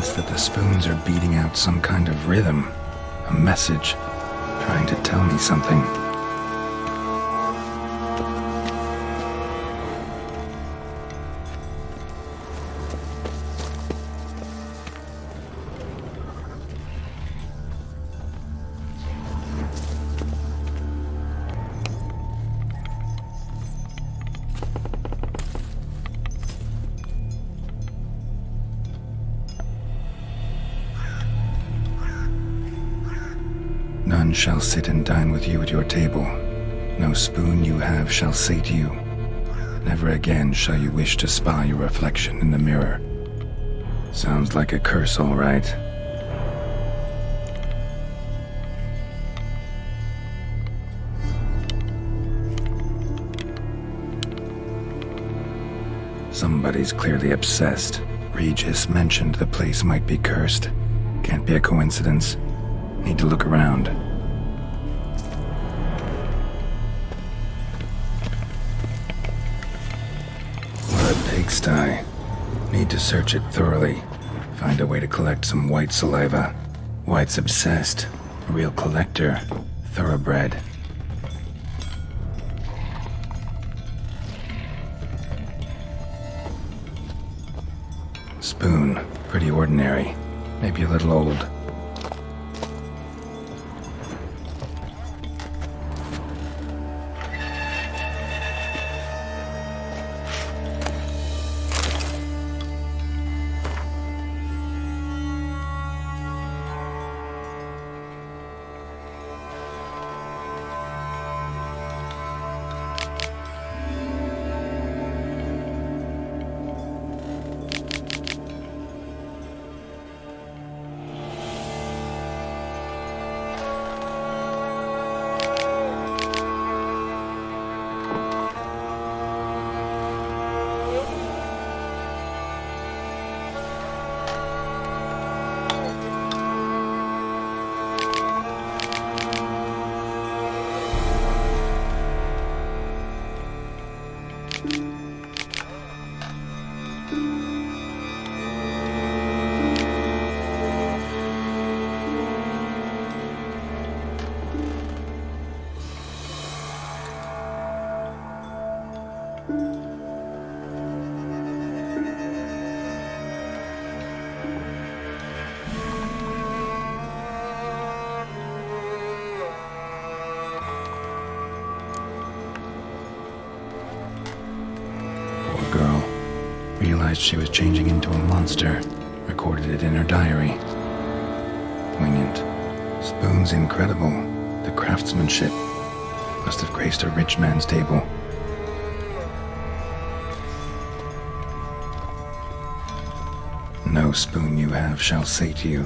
sense that the spoons are beating out some kind of rhythm, a message, trying to tell me something. None shall sit and dine with you at your table. No spoon you have shall sate you. Never again shall you wish to spy your reflection in the mirror. Sounds like a curse, all right. Somebody's clearly obsessed. Regis mentioned the place might be cursed. Can't be a coincidence. Need to look around. What a pigsty. Need to search it thoroughly. Find a way to collect some wight saliva. Wight's obsessed. A real collector. Thoroughbred. Spoon. Pretty ordinary. Maybe a little old. Girl realized she was changing into a monster, recorded it in her diary. Poignant. Spoon's incredible. The craftsmanship must have graced a rich man's table. No spoon you have shall sate you.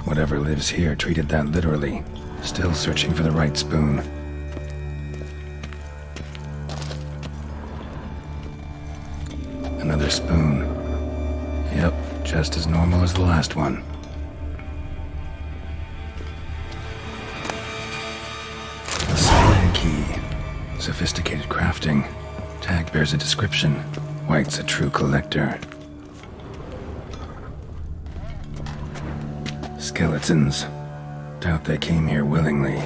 Whatever lives here treated that literally, still searching for the right spoon. Another spoon. Yep, just as normal as the last one. A spoon key. Sophisticated crafting. Tag bears a description. Wight's a true collector. Skeletons. Doubt they came here willingly.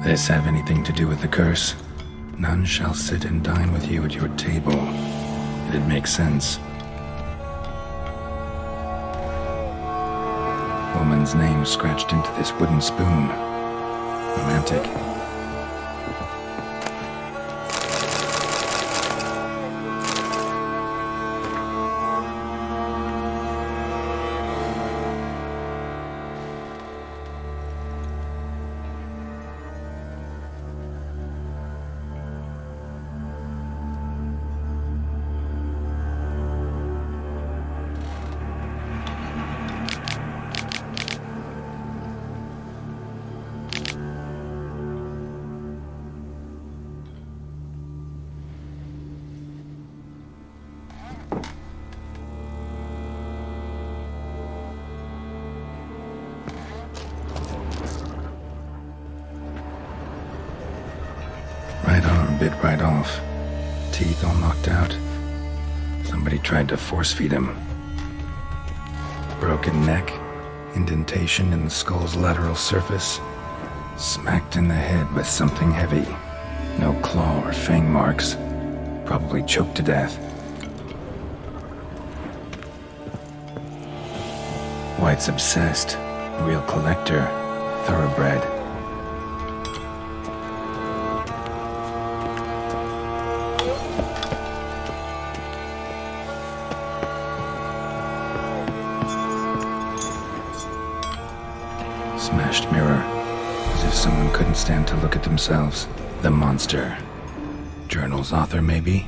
This have anything to do with the curse? None shall sit and dine with you at your table. It'd make sense. Woman's name scratched into this wooden spoon. Romantic. Right arm bit right off. Teeth all knocked out. Somebody tried to force feed him. broken neck, indentation in the skull's lateral surface, smacked in the head with something heavy. No claw or fang marks. Probably choked to death. Wight's obsessed. Real collector. Thoroughbred. Smashed mirror. As if someone couldn't stand to look at themselves. The monster. Journal's author, maybe?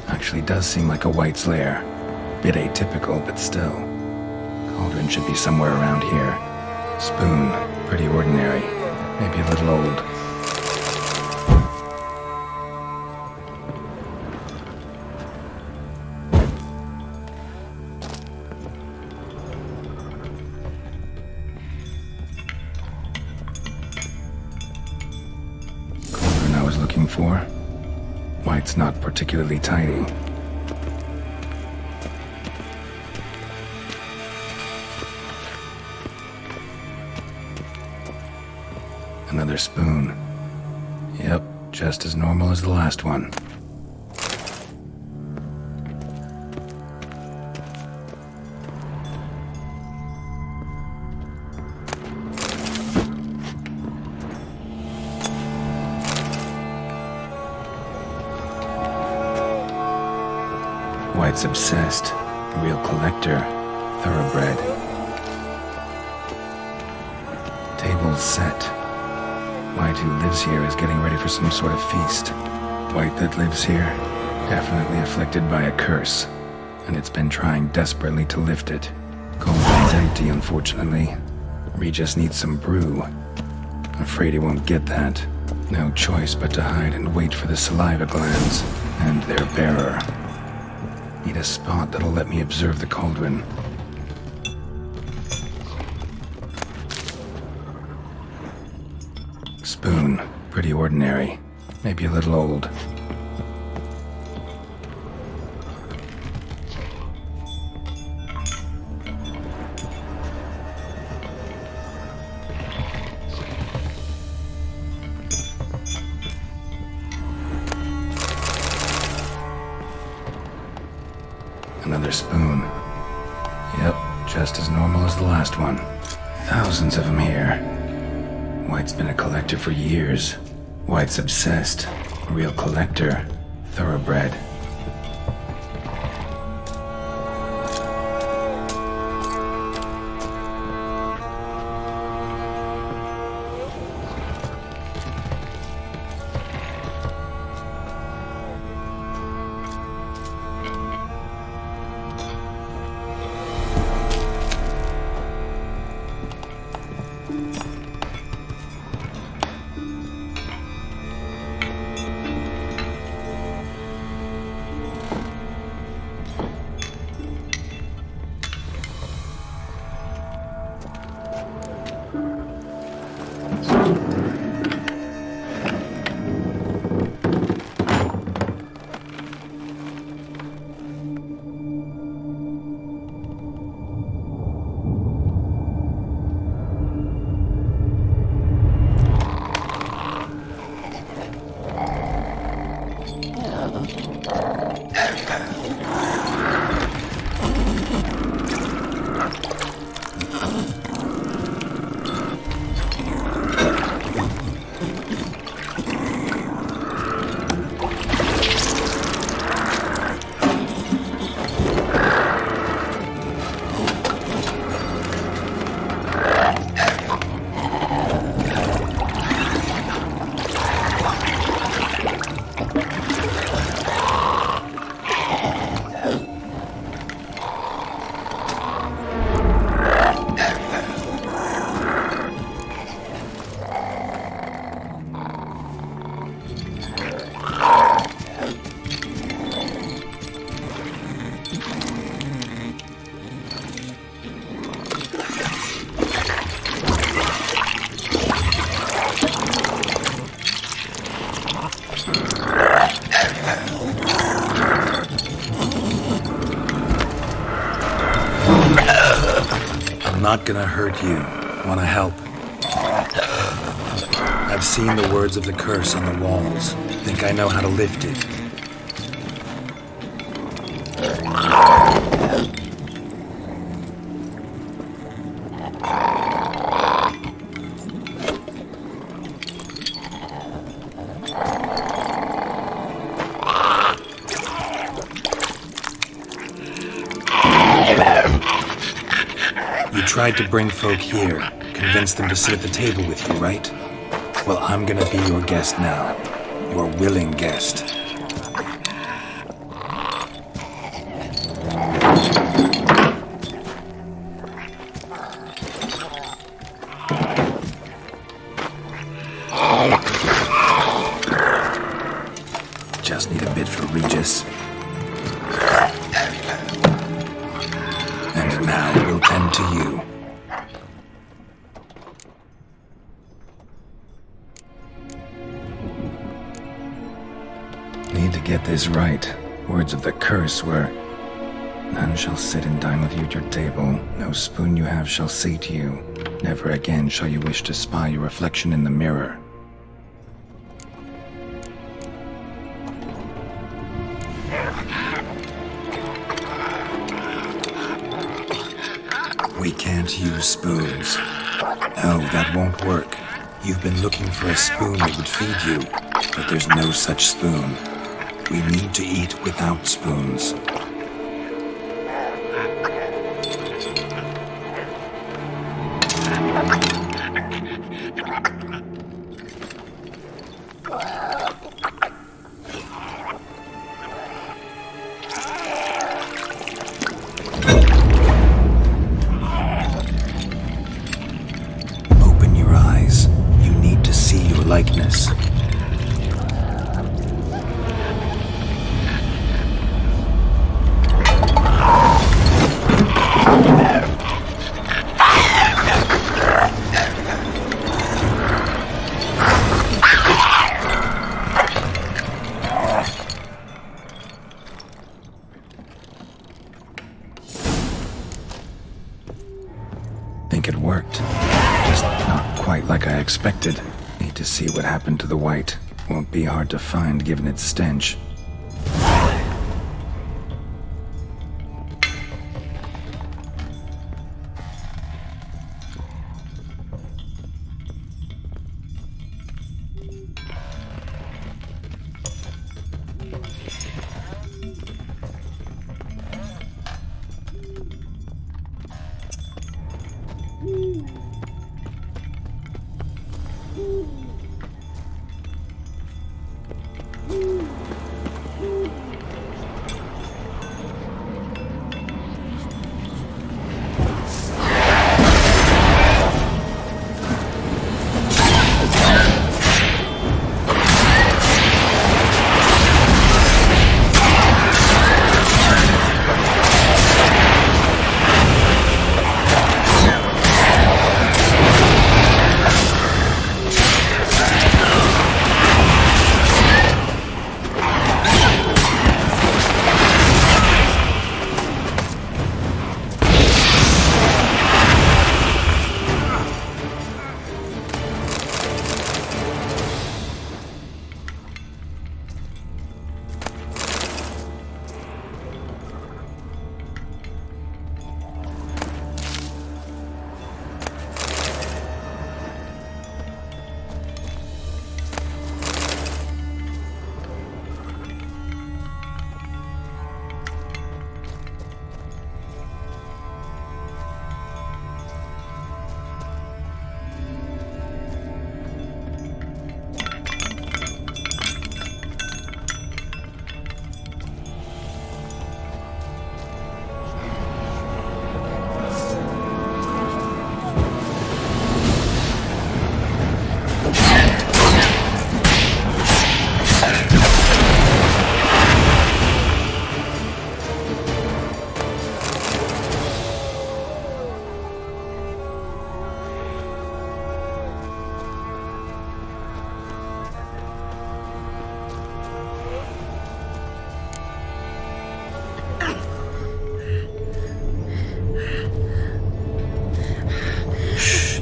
Actually does seem like a wight's lair. Bit atypical, but still. Cauldron should be somewhere around here. Spoon, pretty ordinary. Maybe a little old. Cauldron I was looking for. Wight's not particularly tidy. Another spoon. Yep, just as normal as the last one. Wight's obsessed. Real collector. Thoroughbred. Table's set. Wight who lives here is getting ready for some sort of feast. Wight that lives here, definitely afflicted by a curse, and it's been trying desperately to lift it. Cauldron's empty, unfortunately. Regis needs some brew. Afraid he won't get that. No choice but to hide and wait for the saliva glands and their bearer. Need a spot that'll let me observe the cauldron. Spoon, pretty ordinary. Maybe a little old. Another spoon. Yep, just as normal as the last one. Thousands of them here. Wight's been a collector for years. Wight's obsessed. Real collector. Thoroughbred. not gonna hurt you. Wanna help? I've seen the words of the curse on the walls. Think I know how to lift it. You tried to bring folk here, convince them to sit at the table with you, right? Well, I'm gonna be your guest now. Your willing guest. Just need a bit for Regis. And now we'll tend to you. Need to get this right. Words of the curse were, none shall sit and dine with you at your table. No spoon you have shall sate you. Never again shall you wish to spy your reflection in the mirror. We can't use spoons. No, that won't work. You've been looking for a spoon that would feed you, but there's no such spoon. We need to eat without spoons. Open your eyes. You need to see your likeness. Think it worked. Just not quite like I expected. Need to see what happened to the wight. Won't be hard to find given its stench.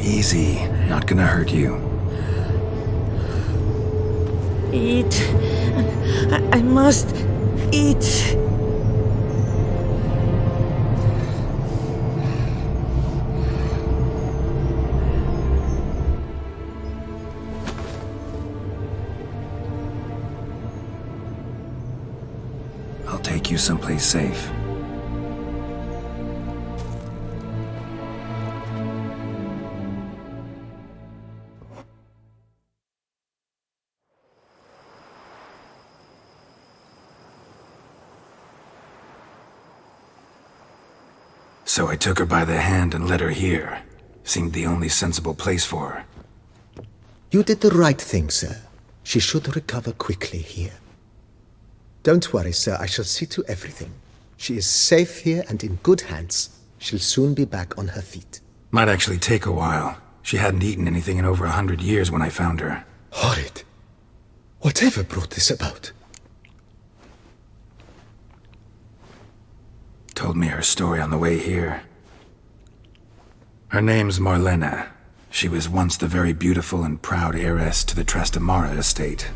Easy. Not gonna hurt you. Eat. I must eat. I'll take you someplace safe. So I took her by the hand and led her here. Seemed the only sensible place for her. You did the right thing, sir. She should recover quickly here. Don't worry, sir. I shall see to everything. She is safe here and in good hands. She'll soon be back on her feet. Might actually take a while. She hadn't eaten anything in over 100 years when I found her. Horrid. Whatever brought this about? Told me her story on the way here. Her name's Marlene. She was once the very beautiful and proud heiress to the Trastamara estate.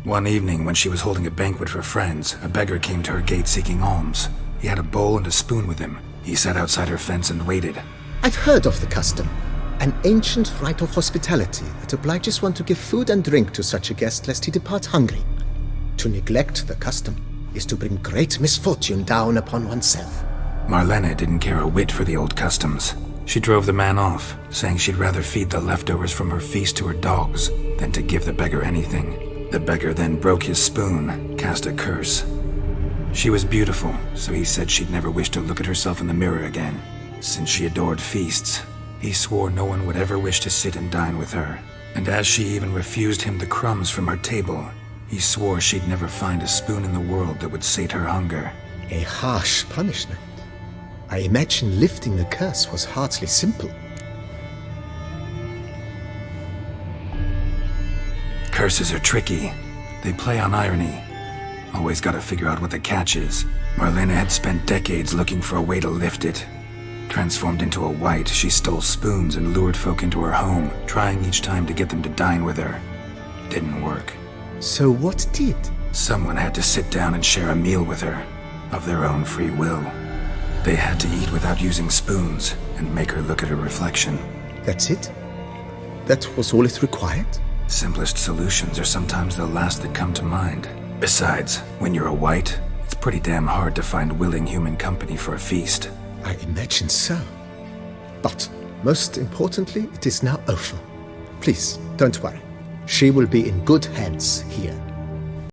One evening, when she was holding a banquet for friends, a beggar came to her gate seeking alms. He had a bowl and a spoon with him. He sat outside her fence and waited. I've heard of the custom. An ancient rite of hospitality that obliges one to give food and drink to such a guest lest he depart hungry. To neglect the custom is to bring great misfortune down upon oneself. Marlene didn't care a whit for the old customs. She drove the man off, saying she'd rather feed the leftovers from her feast to her dogs than to give the beggar anything. The beggar then broke his spoon, cast a curse. She was beautiful, so he said she'd never wish to look at herself in the mirror again. Since she adored feasts, he swore no one would ever wish to sit and dine with her. And as she even refused him the crumbs from her table, he swore she'd never find a spoon in the world that would sate her hunger. A harsh punishment. I imagine lifting the curse was hardly simple. Curses are tricky. They play on irony. Always gotta figure out what the catch is. Marlene had spent decades looking for a way to lift it. Transformed into a wight, she stole spoons and lured folk into her home, trying each time to get them to dine with her. Didn't work. So what did? Someone had to sit down and share a meal with her, of their own free will. They had to eat without using spoons, and make her look at her reflection. That's it? That was all it required? Simplest solutions are sometimes the last that come to mind. Besides, when you're a wight, it's pretty damn hard to find willing human company for a feast. I imagine so. But, most importantly, it is now over. Please, don't worry. She will be in good hands here.